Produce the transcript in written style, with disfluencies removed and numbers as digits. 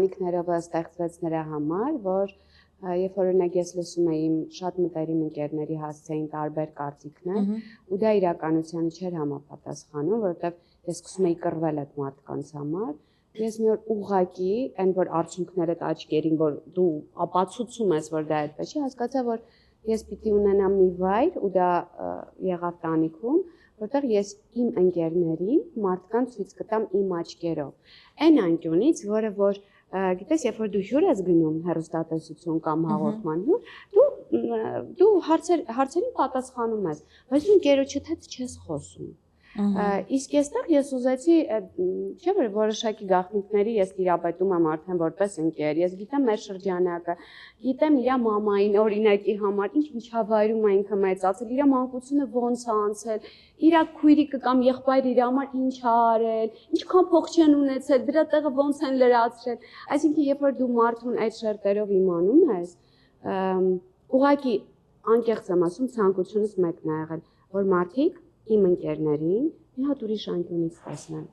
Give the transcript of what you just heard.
ընտանիքներով ստեղծվեց նրա համար, որ երբ օրինակ ես լսում էի իմ շատ մտերիմ ընկերների հասցեին տարբեր կարծիքներ, ու դա իրականությանը չէր համապատասխանում, որովհետև ես սկսում էի կռվել այդ մարդկանց համար, ես մի օր ուղղակի, այն որ արդյունքներդ աչքերին, որ դու ապացուցում ես, որ դա այդպես չի, հասկացա, որ ես պիտի ունենամ մի վայր, ու դա եղավ տանիքում, որտեղ ես իմ ընկերներին մարդկանց ցույց կտամ իմ աչքերով։ Այն անկյունից, որը որ գիտես, երբ որ դու հյուր ես գնում հեռուստատեսություն կամ հաղորդման հյուր, դու հարցերին պատասխանում ես, բայց դու ընկերոջդ հետ չես խոսում։ Իսկ այստեղ ես ուզեցի, չէ՞ որ որոշակի գաղտնիքների ես տիրապետում եմ արդեն որպես ընկեր, ես գիտեմ մեր շրջանակը, գիտեմ իր մամային օրինակի համար, ինչ միջավայրում է ինքը մեծացել, իր մանկությունը ոնց է անցել, իր քույրիկը կամ եղբայրը իր համար ինչ է արել, ինչքան փող չեն ունեցել, դրա տեղը ոնց են լրացրել, այսինքն երբ որ դու մարդուն այդ շերտերով իմանում ես, ուղղակի անկեղծ եմ ասում, ցանկությունս մեկն է եղել, որ մարդիկ իմ ընկերներին մի հատ ուրիշ անկյունից տեսնեն։